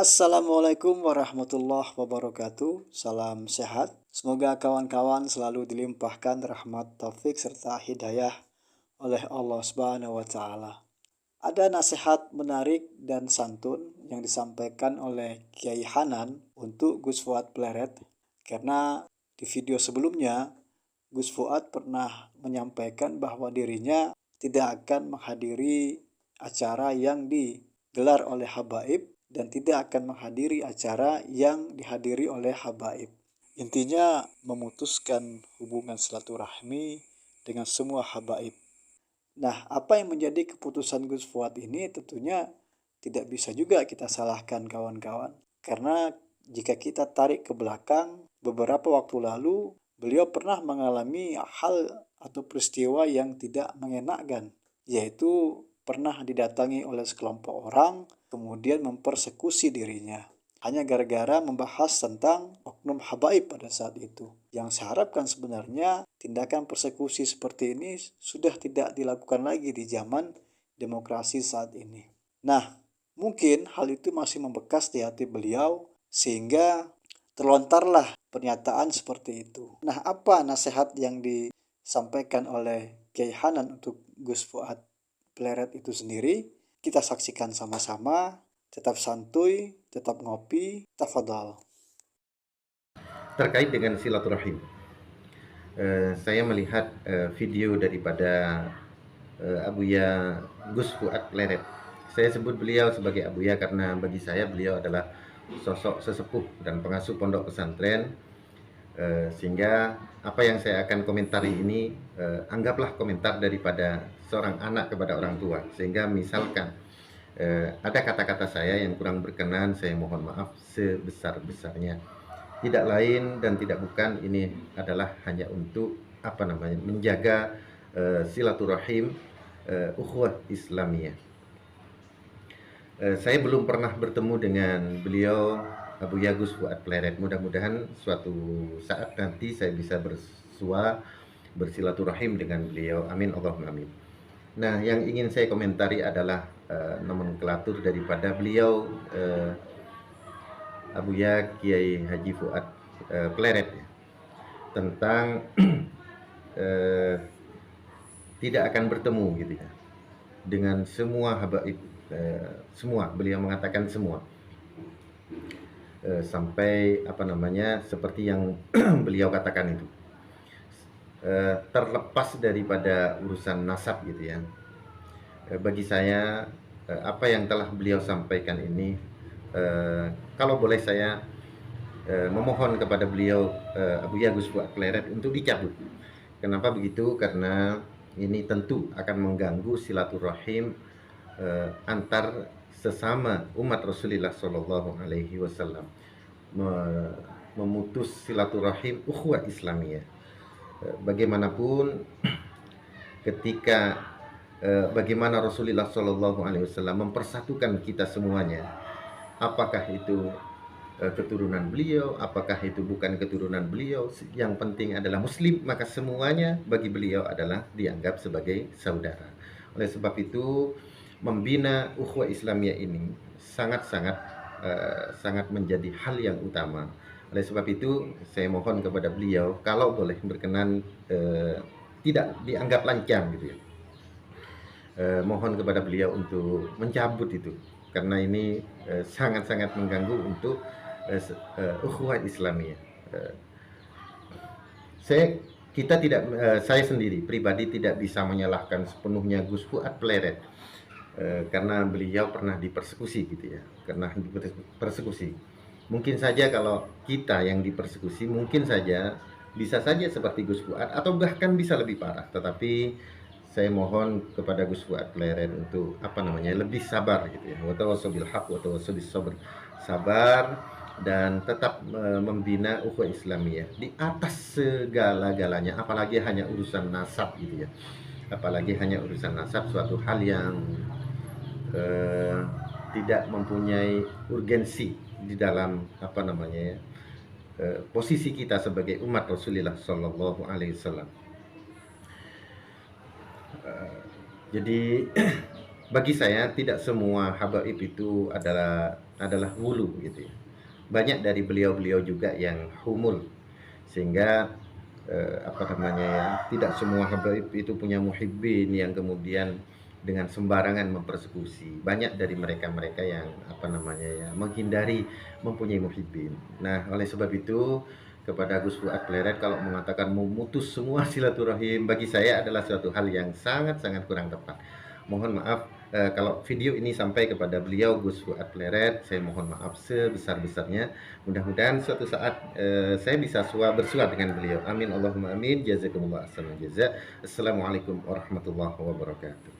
Assalamualaikum warahmatullahi wabarakatuh. Salam sehat. Semoga kawan-kawan selalu dilimpahkan rahmat, taufik, serta hidayah oleh Allah Subhanahu wa Ta'ala. Ada nasihat menarik dan santun yang disampaikan oleh Kiai Hanan untuk Gus Fuad Pleret, karena di video sebelumnya Gus Fuad pernah menyampaikan bahwa dirinya tidak akan menghadiri acara yang digelar oleh habaib dan tidak akan menghadiri acara yang dihadiri oleh habaib. Intinya memutuskan hubungan silaturahmi dengan semua habaib. Nah, apa yang menjadi keputusan Gus Fuad ini tentunya tidak bisa juga kita salahkan kawan-kawan. Karena jika kita tarik ke belakang, beberapa waktu lalu beliau pernah mengalami hal atau peristiwa yang tidak mengenakan, yaitu pernah didatangi oleh sekelompok orang, kemudian mempersekusi dirinya. Hanya gara-gara membahas tentang oknum habaib pada saat itu. Yang saya harapkan sebenarnya tindakan persekusi seperti ini sudah tidak dilakukan lagi di zaman demokrasi saat ini. Nah, mungkin hal itu masih membekas di hati beliau sehingga terlontarlah pernyataan seperti itu. Nah, apa nasihat yang disampaikan oleh Kiai Hanan untuk Gus Fuad Pleret itu sendiri? Kita saksikan sama-sama. Tetap santuy, tetap ngopi, tafadhal. Terkait dengan silaturahim, saya melihat video daripada Abuya Gus Fuad Pleret. Saya sebut beliau sebagai Abuya karena bagi saya beliau adalah sosok sesepuh dan pengasuh pondok pesantren, sehingga apa yang saya akan komentari ini anggaplah komentar daripada seorang anak kepada orang tua. Sehingga misalkan ada kata-kata saya yang kurang berkenan, saya mohon maaf sebesar-besarnya. Tidak lain dan tidak bukan, ini adalah hanya untuk menjaga silaturahim ukhuwah Islamiyah. Saya belum pernah bertemu dengan beliau Abuya Gus Fuad Pleret. Mudah-mudahan suatu saat nanti saya bisa bersilaturahim dengan beliau. Amin Allahumma amin. Nah, yang ingin saya komentari adalah nomenklatur daripada beliau Abuya Kiai Haji Fuad Pleret ya, tentang tidak akan bertemu gitu ya dengan semua habaib, semua, beliau mengatakan semua, sampai seperti yang beliau katakan itu, terlepas daripada urusan nasab gitu ya. Bagi saya apa yang telah beliau sampaikan ini, kalau boleh saya memohon kepada beliau Abuya Gus Fuad Pleret untuk dicabut. Kenapa begitu? Karena ini tentu akan mengganggu silaturahim antar sesama umat Rasulullah Shallallahu Alaihi Wasallam, memutus silaturahim ukhuwah Islamiyah. Bagaimanapun, ketika bagaimana Rasulullah Shallallahu Alaihi Wasallam mempersatukan kita semuanya, apakah itu keturunan beliau, apakah itu bukan keturunan beliau, yang penting adalah muslim, maka semuanya bagi beliau adalah dianggap sebagai saudara. Oleh sebab itu, membina ukhuwah Islamiyah ini sangat menjadi hal yang utama. Oleh sebab itu, saya mohon kepada beliau, kalau boleh berkenan, tidak dianggap lancang gitu ya. Mohon kepada beliau untuk mencabut itu, karena ini sangat-sangat mengganggu untuk ukhuwah Islamiyah. Saya sendiri pribadi tidak bisa menyalahkan sepenuhnya Gus Fuad Pleret, karena beliau pernah dipersekusi gitu ya, Mungkin saja kalau kita yang dipersekusi, mungkin saja bisa saja seperti Gus Fuad atau bahkan bisa lebih parah. Tetapi saya mohon kepada Gus Fuad Pleret untuk lebih sabar gitu ya. Wa tawassaw bil haqq wa tawassaw bis sabr. Sabar dan tetap membina ukhuwah Islamiyah di atas segala-galanya, apalagi hanya urusan nasab gitu ya. Apalagi hanya urusan nasab, suatu hal yang tidak mempunyai urgensi di dalam posisi kita sebagai umat Rasulullah Shallallahu Alaihi Wasallam. Jadi bagi saya tidak semua habaib itu adalah wulu gitu ya. Banyak dari beliau-beliau juga yang humul, sehingga apa namanya ya, tidak semua habaib itu punya muhibbin yang kemudian dengan sembarangan mempersekusi. Banyak dari mereka-mereka yang apa namanya ya, menghindari mempunyai muhibbin. Nah, oleh sebab itu kepada Gus Fuad Pleret kalau mengatakan memutus semua silaturahim, bagi saya adalah suatu hal yang sangat-sangat kurang tepat. Mohon maaf kalau video ini sampai kepada beliau Gus Fuad Pleret, saya mohon maaf sebesar-besarnya. Mudah-mudahan suatu saat saya bisa bersua dengan beliau. Amin Allahumma amin. Jazakumullah ahsanal jaza. Assalamualaikum warahmatullahi wabarakatuh.